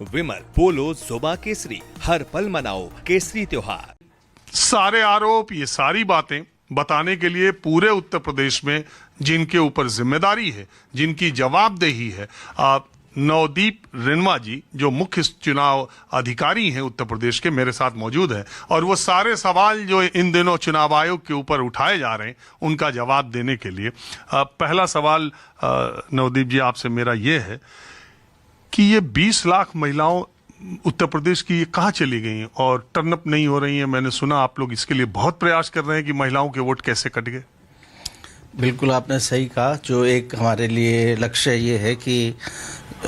विमल, पोलो, जोबा केसरी, हर पल मनाओ केसरी त्योहार। सारे आरोप, ये सारी बातें बताने के लिए पूरे उत्तर प्रदेश में जिनके ऊपर जिम्मेदारी है, जिनकी जवाबदेही है, नवदीप रेणवा जी जो मुख्य चुनाव अधिकारी हैं उत्तर प्रदेश के, मेरे साथ मौजूद हैं और वो सारे सवाल जो इन दिनों चुनाव आयोग के ऊपर उठाए जा रहे हैं उनका जवाब देने के लिए पहला सवाल नवदीप जी आपसे मेरा ये है कि ये 20 लाख महिलाओं उत्तर प्रदेश की ये कहाँ चली गई और टर्नअप नहीं हो रही हैं। मैंने सुना आप लोग इसके लिए बहुत प्रयास कर रहे हैं कि महिलाओं के वोट कैसे कट गए। बिल्कुल आपने सही कहा। जो एक हमारे लिए लक्ष्य ये है कि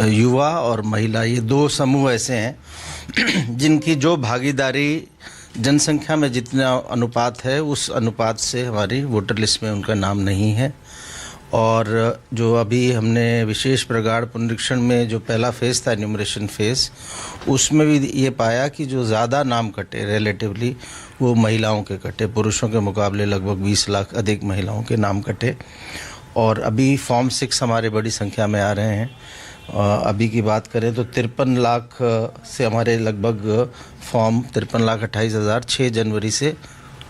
युवा और महिला, ये दो समूह ऐसे हैं जिनकी जो भागीदारी जनसंख्या में जितना अनुपात है उस अनुपात से हमारी वोटर लिस्ट में उनका नाम नहीं है। और जो अभी हमने विशेष प्रगाढ़ पुनरीक्षण में जो पहला फेज़ था, एन्यूमरेशन फेज़, उसमें भी ये पाया कि जो ज़्यादा नाम कटे रिलेटिवली वो महिलाओं के कटे। पुरुषों के मुकाबले लगभग 20 लाख अधिक महिलाओं के नाम कटे। और अभी फॉर्म 6 हमारे बड़ी संख्या में आ रहे हैं। अभी की बात करें तो 53 लाख से हमारे लगभग फॉर्म 53,28,000 6 जनवरी से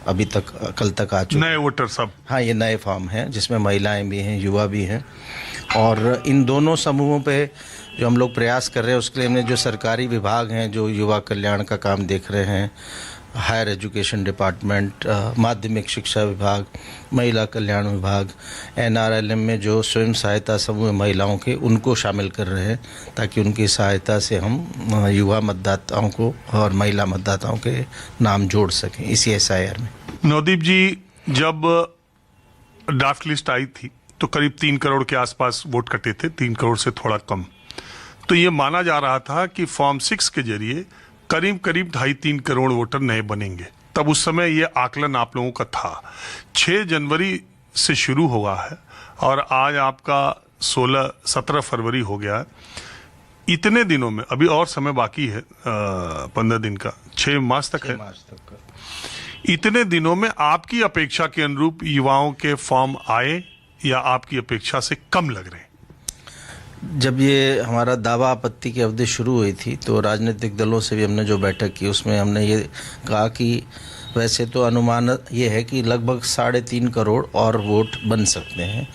अभी तक कल तक आ चुके नए वोटर सब। हाँ, ये नए फॉर्म हैं जिसमें महिलाएं भी हैं, युवा भी हैं। और इन दोनों समूहों पे जो हम लोग प्रयास कर रहे हैं उसके लिए हमने जो सरकारी विभाग हैं जो युवा कल्याण का काम देख रहे हैं, हायर एजुकेशन डिपार्टमेंट, माध्यमिक शिक्षा विभाग, महिला कल्याण विभाग, NRLM में जो स्वयं सहायता समूह महिलाओं के, उनको शामिल कर रहे हैं ताकि उनकी सहायता से हम युवा मतदाताओं को और महिला मतदाताओं के नाम जोड़ सकें इसी SIR में। नवदीप जी, जब ड्राफ्ट लिस्ट आई थी तो करीब 3 करोड़ के आसपास वोट कटे थे, 3 करोड़ से थोड़ा कम। तो ये माना जा रहा था कि फॉर्म 6 के जरिए करीब 2.5-3 करोड़ वोटर नए बनेंगे। तब उस समय ये आकलन आप लोगों का था। 6 जनवरी से शुरू हुआ है और आज आपका 17 फरवरी हो गया है। इतने दिनों में अभी और समय बाकी है, 15 दिन का, 6 मार्च तक है। इतने दिनों में आपकी अपेक्षा के अनुरूप युवाओं के फॉर्म आए या आपकी अपेक्षा से कम लग रहे हैं? जब ये हमारा दावा आपत्ति की अवधि शुरू हुई थी तो राजनीतिक दलों से भी हमने जो बैठक की उसमें हमने ये कहा कि वैसे तो अनुमान ये है कि लगभग 3.5 करोड़ और वोट बन सकते हैं।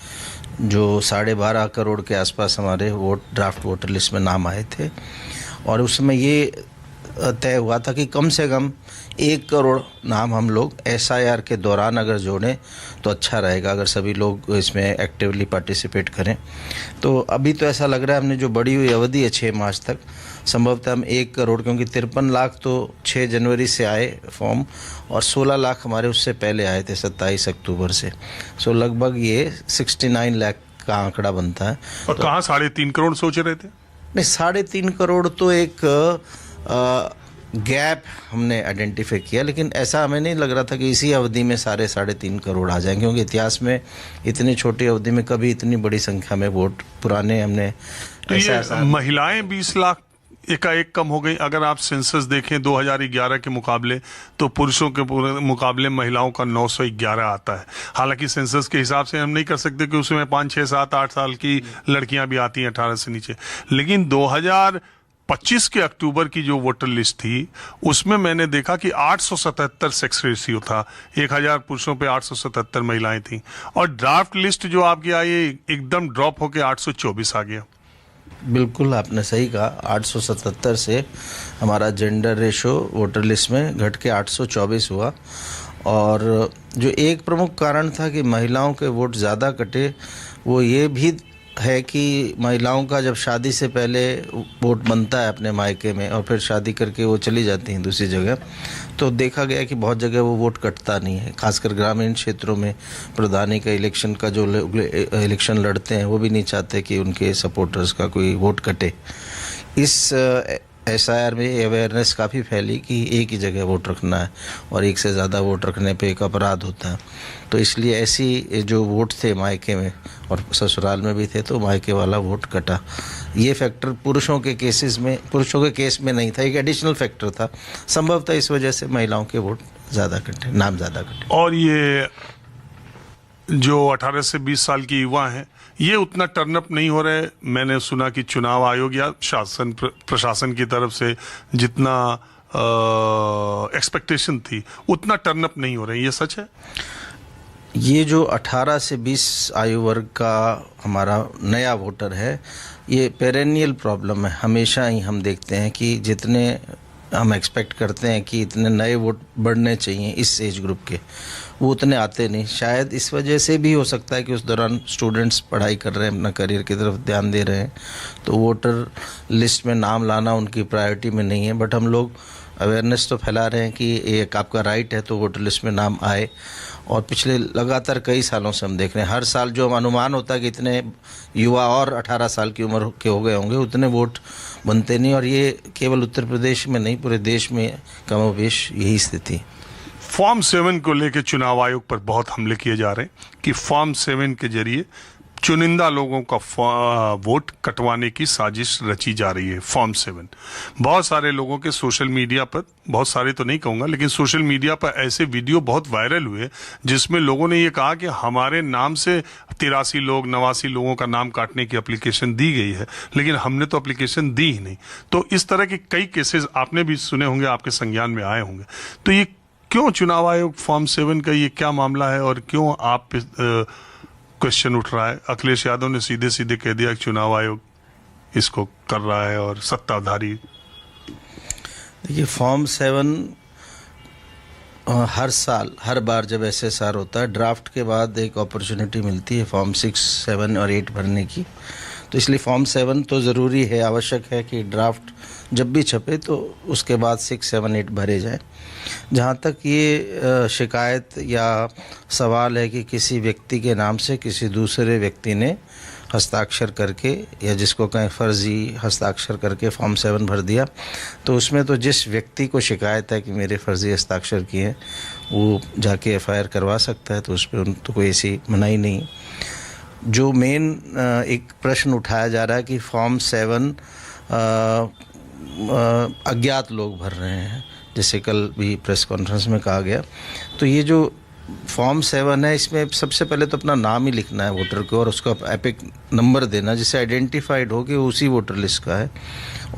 जो 12.5 करोड़ के आसपास हमारे ड्राफ्ट वोटर लिस्ट में नाम आए थे और उसमें ये तय हुआ था कि कम से कम 1 करोड़ नाम हम लोग SIR के दौरान अगर जोड़ें तो अच्छा रहेगा, अगर सभी लोग इसमें एक्टिवली पार्टिसिपेट करें। तो अभी तो ऐसा लग रहा है हमने जो बढ़ी हुई अवधि है 6 मार्च तक, संभवतः हम 1 करोड़, क्योंकि 53 लाख तो 6 जनवरी से आए फॉर्म और 16 लाख हमारे उससे पहले आए थे 27 अक्टूबर से। सो लगभग ये 69 लाख का आंकड़ा बनता है। और कहाँ 3.5 करोड़ सोच रहे थे? नहीं, 3.5 करोड़ तो एक गैप हमने आइडेंटिफाई किया, लेकिन ऐसा हमें नहीं लग रहा था कि इसी अवधि में 3.5 करोड़ आ जाएंगे, क्योंकि इतिहास में इतनी छोटी अवधि में कभी इतनी बड़ी संख्या में वोट पुराने हमने तो ये महिलाएं 20 लाख एकाएक कम हो गई। अगर आप सेंसस देखें 2011 के मुकाबले तो पुरुषों के मुकाबले महिलाओं का 911 आता है। हालांकि सेंसस के हिसाब से हम नहीं कर सकते कि उसमें 5, 6, 7, 8 साल की लड़कियां भी आती हैं 18 से नीचे। लेकिन 2025 के अक्टूबर की जो वोटर लिस्ट थी उसमें मैंने देखा कि 877 सेक्स रेशियो था, 1000 पुरुषों पे 877 महिलाएं थी। और ड्राफ्ट लिस्ट जो आपकी आई एकदम ड्रॉप होके 824 आ गया। बिल्कुल आपने सही कहा, 877 से हमारा जेंडर रेशो वोटर लिस्ट में घट के 824 हुआ। और जो एक प्रमुख कारण था कि महिलाओं के वोट ज़्यादा कटे वो ये भी है कि महिलाओं का जब शादी से पहले वोट बनता है अपने मायके में और फिर शादी करके वो चली जाती हैं दूसरी जगह, तो देखा गया कि बहुत जगह वो वोट कटता नहीं है। खासकर ग्रामीण क्षेत्रों में प्रधानी का इलेक्शन का जो इलेक्शन लड़ते हैं वो भी नहीं चाहते कि उनके सपोर्टर्स का कोई वोट कटे। इस SIR में अवेयरनेस काफ़ी फैली कि एक ही जगह वोट रखना है और एक से ज़्यादा वोट रखने पे एक अपराध होता है। तो इसलिए ऐसी जो वोट थे मायके में और ससुराल में भी थे तो मायके वाला वोट कटा। ये फैक्टर पुरुषों के केस में नहीं था, एक एडिशनल फैक्टर था। संभवतः इस वजह से महिलाओं के वोट ज़्यादा कटे, नाम ज़्यादा कटे। और ये जो 18 से 20 साल की युवा हैं ये उतना टर्नअप नहीं हो रहे। मैंने सुना कि चुनाव आयोग या शासन प्रशासन की तरफ से जितना एक्सपेक्टेशन थी उतना टर्नअप नहीं हो रहे, ये सच है? ये जो 18 से 20 आयु वर्ग का हमारा नया वोटर है, ये पेरेनियल प्रॉब्लम है। हमेशा ही हम देखते हैं कि जितने हम एक्सपेक्ट करते हैं कि इतने नए वोट बढ़ने चाहिए इस एज ग्रुप के, वो उतने आते नहीं। शायद इस वजह से भी हो सकता है कि उस दौरान स्टूडेंट्स पढ़ाई कर रहे हैं, अपना करियर की तरफ ध्यान दे रहे हैं, तो वोटर लिस्ट में नाम लाना उनकी प्रायोरिटी में नहीं है। बट हम लोग अवेयरनेस तो फैला रहे हैं कि एक आपका राइट है तो वोटर लिस्ट में नाम आए। और पिछले लगातार कई सालों से हम देख रहे हैं, हर साल जो अनुमान होता है कि इतने युवा और 18 साल की उम्र के हो गए होंगे, उतने वोट बनते नहीं। और ये केवल उत्तर प्रदेश में नहीं, पूरे देश में कमोबेश यही स्थिति। फॉर्म 7 को लेकर चुनाव आयोग पर बहुत हमले किए जा रहे हैं कि फॉर्म 7 के जरिए चुनिंदा लोगों का वोट कटवाने की साजिश रची जा रही है। फॉर्म 7 बहुत सारे लोगों के सोशल मीडिया पर, बहुत सारे तो नहीं कहूंगा, लेकिन सोशल मीडिया पर ऐसे वीडियो बहुत वायरल हुए जिसमें लोगों ने ये कहा कि हमारे नाम से 83 लोग 89 लोगों का नाम काटने की एप्लीकेशन दी गई है, लेकिन हमने तो एप्लीकेशन दी ही नहीं। तो इस तरह के कई केसेस आपने भी सुने होंगे, आपके संज्ञान में आए होंगे। तो ये क्यों चुनाव आयोग फॉर्म 7 का ये क्या मामला है और क्यों आप क्वेश्चन उठ रहा है? अखिलेश यादव ने सीधे सीधे कह दिया कि चुनाव आयोग इसको कर रहा है और सत्ताधारी। देखिए, फॉर्म 7 हर साल, हर बार जब SSR होता है, ड्राफ्ट के बाद एक अपॉर्चुनिटी मिलती है फॉर्म 6, 7 और 8 भरने की। तो इसलिए फॉर्म 7 तो ज़रूरी है, आवश्यक है कि ड्राफ्ट जब भी छपे तो उसके बाद 6, 7, 8 भरे जाएं। जहाँ तक ये शिकायत या सवाल है कि किसी व्यक्ति के नाम से किसी दूसरे व्यक्ति ने हस्ताक्षर करके, या जिसको कहें फर्जी हस्ताक्षर करके फॉर्म 7 भर दिया, तो उसमें तो जिस व्यक्ति को शिकायत है कि मेरे फर्जी हस्ताक्षर किए, वो जाके FIR करवा सकता है, तो उस पर तो कोई ऐसी मनाही नहीं। जो मेन एक प्रश्न उठाया जा रहा है कि फॉर्म 7 अज्ञात लोग भर रहे हैं, जैसे कल भी प्रेस कॉन्फ्रेंस में कहा गया। तो ये जो फॉर्म 7 है, इसमें सबसे पहले तो अपना नाम ही लिखना है वोटर को और उसका एपिक नंबर देना, जिससे आइडेंटिफाइड हो कि उसी वोटर लिस्ट का है।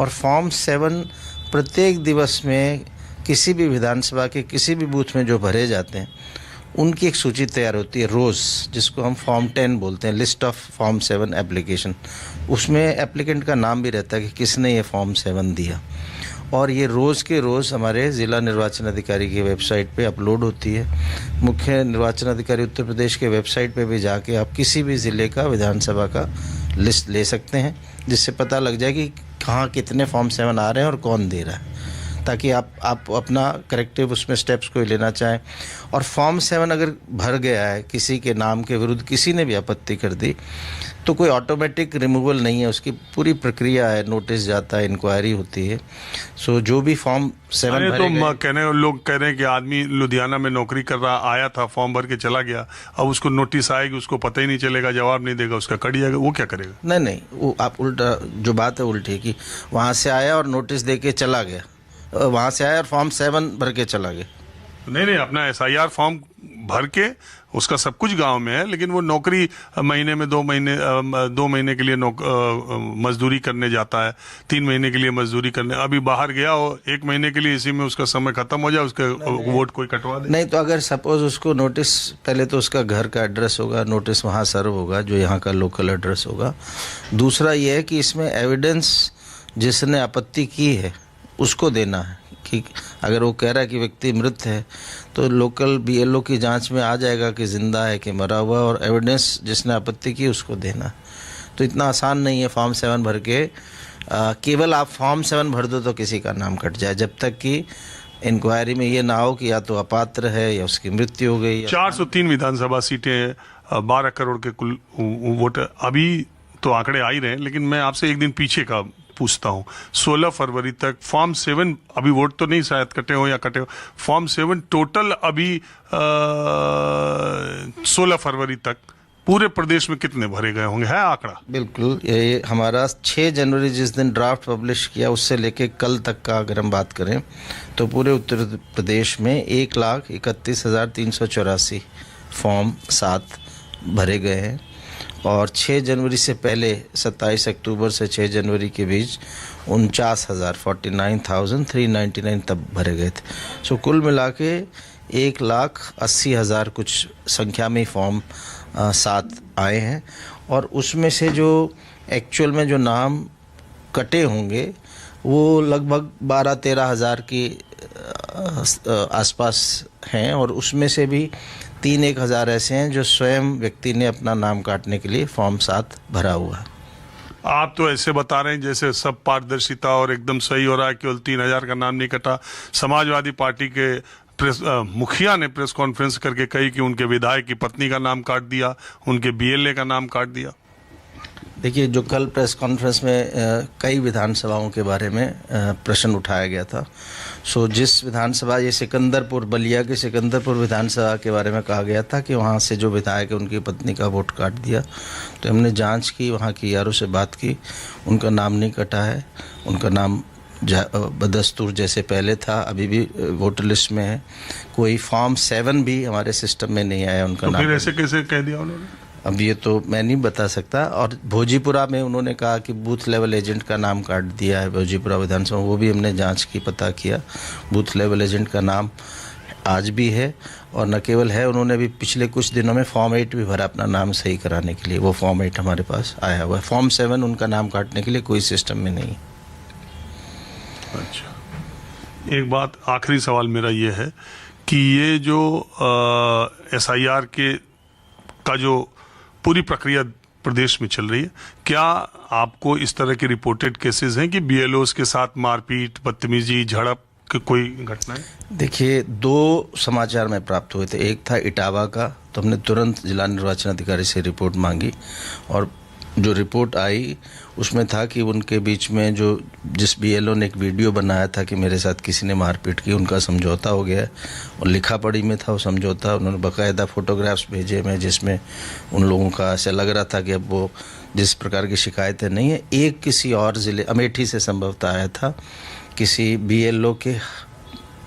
और फॉर्म 7 प्रत्येक दिवस में किसी भी विधानसभा के किसी भी बूथ में जो भरे जाते हैं, उनकी एक सूची तैयार होती है रोज़, जिसको हम फॉर्म 10 बोलते हैं, लिस्ट ऑफ फॉर्म 7 एप्लीकेशन। उसमें एप्लीकेंट का नाम भी रहता है कि किसने ये फॉर्म 7 दिया, और ये रोज़ के रोज़ हमारे ज़िला निर्वाचन अधिकारी की वेबसाइट पे अपलोड होती है। मुख्य निर्वाचन अधिकारी उत्तर प्रदेश के वेबसाइट पे भी जाके आप किसी भी ज़िले का विधानसभा का लिस्ट ले सकते हैं, जिससे पता लग जाए कि कहाँ कितने फॉर्म 7 आ रहे हैं और कौन दे रहा है, ताकि आप अपना करेक्टिव उसमें स्टेप्स कोई लेना चाहें। और फॉर्म 7 अगर भर गया है किसी के नाम के विरुद्ध, किसी ने भी आपत्ति कर दी, तो कोई ऑटोमेटिक रिमूवल नहीं है, उसकी पूरी प्रक्रिया है, नोटिस जाता है, इंक्वायरी होती है। सो जो भी फॉर्म 7 तो लोग कह रहे हैं कि आदमी लुधियाना में नौकरी कर रहा, आया था, फॉर्म भर के चला गया, अब उसको नोटिस आएगी, उसको पता ही नहीं चलेगा, जवाब नहीं देगा, उसका कट जाएगा, वो क्या करेगा? नहीं, वो आप उल्टा, जो बात है उल्टी है कि वहाँ से आया और नोटिस दे के चला गया, वहाँ से आया और फॉर्म 7 भर के चला गया। नहीं, अपना SIR फॉर्म भर के उसका सब कुछ गांव में है, लेकिन वो नौकरी महीने में 2 महीने के लिए मजदूरी करने जाता है, 3 महीने के लिए मजदूरी करने, अभी बाहर गया हो 1 महीने के लिए, इसी में उसका समय खत्म हो जाए, उसका वोट कोई कटवा दे। नहीं, तो अगर सपोज उसको नोटिस, पहले तो उसका घर का एड्रेस होगा, नोटिस वहाँ सर्व होगा, जो यहाँ का लोकल एड्रेस होगा। दूसरा ये है कि इसमें एविडेंस जिसने आपत्ति की है उसको देना है, कि अगर वो कह रहा है कि व्यक्ति मृत है, तो लोकल BLO की जांच में आ जाएगा कि जिंदा है कि मरा हुआ, और एविडेंस जिसने आपत्ति की उसको देना। तो इतना आसान नहीं है फॉर्म 7 भर के केवल आप फॉर्म 7 भर दो तो किसी का नाम कट जाए, जब तक कि इंक्वायरी में ये ना हो कि या तो अपात्र है या उसकी मृत्यु हो गई। 403 विधानसभा सीटें, 12 करोड़ के कुल वोटर, अभी तो आंकड़े आ ही रहे हैं, लेकिन मैं आपसे एक दिन पीछे का पूछता हूं। 16 फरवरी तक फॉर्म 7, अभी वोट तो नहीं शायद कटे हो या कटे हो, फॉर्म 7 टोटल अभी 16 फरवरी तक पूरे प्रदेश में कितने भरे गए होंगे, है आंकड़ा? बिल्कुल, ये हमारा 6 जनवरी जिस दिन ड्राफ्ट पब्लिश किया उससे लेके कल तक का अगर हम बात करें तो पूरे उत्तर प्रदेश में 1,31,384 फॉर्म 7 भरे गए हैं और 6 जनवरी से पहले 27 अक्टूबर से 6 जनवरी के बीच 49,399 तब भरे गए थे। सो कुल मिला के 1,80,000 कुछ संख्या में फॉर्म साथ आए हैं और उसमें से जो एक्चुअल में जो नाम कटे होंगे वो लगभग 12-13 हज़ार के आसपास हैं और उसमें से भी 3-1 हज़ार ऐसे हैं जो स्वयं व्यक्ति ने अपना नाम काटने के लिए फॉर्म 7 भरा हुआ है। आप तो ऐसे बता रहे हैं जैसे सब पारदर्शिता और एकदम सही हो रहा है, केवल 3,000 का नाम नहीं कटा। समाजवादी पार्टी के मुखिया ने प्रेस कॉन्फ्रेंस करके कही कि उनके विधायक की पत्नी का नाम काट दिया, उनके बीएलए का नाम काट दिया। देखिए, जो कल प्रेस कॉन्फ्रेंस में कई विधानसभाओं के बारे में प्रश्न उठाया गया था। सो जिस विधानसभा, ये सिकंदरपुर, बलिया के सिकंदरपुर विधानसभा के बारे में कहा गया था कि वहाँ से जो विधायक है उनकी पत्नी का वोट काट दिया, तो हमने जांच की, वहाँ की आरओ से बात की, उनका नाम नहीं कटा है। उनका नाम बदस्तूर जैसे पहले था अभी भी वोटर लिस्ट में है। कोई फॉर्म 7 भी हमारे सिस्टम में नहीं आया उनका नाम। फिर ऐसे कैसे कह दिया उन्होंने? अब ये तो मैं नहीं बता सकता। और भोजीपुरा में उन्होंने कहा कि बूथ लेवल एजेंट का नाम काट दिया है भोजीपुरा विधानसभा, वो भी हमने जांच की, पता किया, बूथ लेवल एजेंट का नाम आज भी है। और न केवल है, उन्होंने भी पिछले कुछ दिनों में फॉर्म 8 भी भरा अपना नाम सही कराने के लिए। वो फॉर्म 8 हमारे पास आया हुआ है। फॉर्म 7 उनका नाम काटने के लिए कोई सिस्टम में नहीं। अच्छा, एक बात, आखिरी सवाल मेरा ये है कि ये जो SIR के का जो पूरी प्रक्रिया प्रदेश में चल रही है, क्या आपको इस तरह के रिपोर्टेड केसेस हैं कि BLOs के साथ मारपीट, बदतमीजी, झड़प की कोई घटना है? देखिए, 2 समाचार में प्राप्त हुए थे। एक था इटावा का, तो हमने तुरंत जिला निर्वाचन अधिकारी से रिपोर्ट मांगी और जो रिपोर्ट आई उसमें था कि उनके बीच में जिस BLO ने एक वीडियो बनाया था कि मेरे साथ किसी ने मारपीट की, उनका समझौता हो गया और लिखा पढ़ी में था वो समझौता। उन्होंने बाकायदा फोटोग्राफ्स भेजे में जिसमें उन लोगों का ऐसा लग रहा था कि अब वो जिस प्रकार की शिकायतें नहीं है। एक किसी और ज़िले, अमेठी से संभवतः आया था, किसी BLO के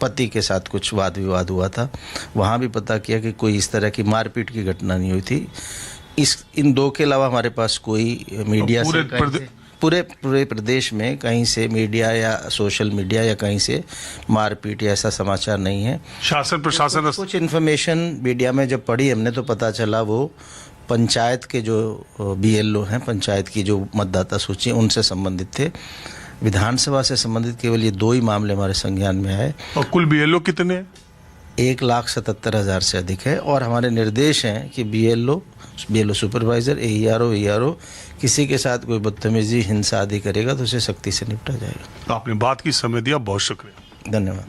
पति के साथ कुछ वाद विवाद हुआ था। वहाँ भी पता किया कि कोई इस तरह की मारपीट की घटना नहीं हुई थी। इन 2 के अलावा हमारे पास कोई मीडिया से पूरे प्रदेश में कहीं से मीडिया या सोशल मीडिया या कहीं से मारपीट या ऐसा समाचार नहीं है। शासन प्रशासन कुछ इन्फॉर्मेशन मीडिया में जब पढ़ी हमने तो पता चला वो पंचायत के जो BLO हैं, पंचायत की जो मतदाता सूची, उनसे संबंधित थे। विधानसभा से संबंधित केवल ये 2 ही मामले हमारे संज्ञान में आए। और कुल BLO कितने? 1,77,000 से अधिक है। और हमारे निर्देश हैं कि BLO सुपरवाइजर, AERO किसी के साथ कोई बदतमीजी, हिंसा आदि करेगा तो उसे सख्ती से निपटा जाएगा। तो आपने बात की, समय दिया, बहुत शुक्रिया। धन्यवाद।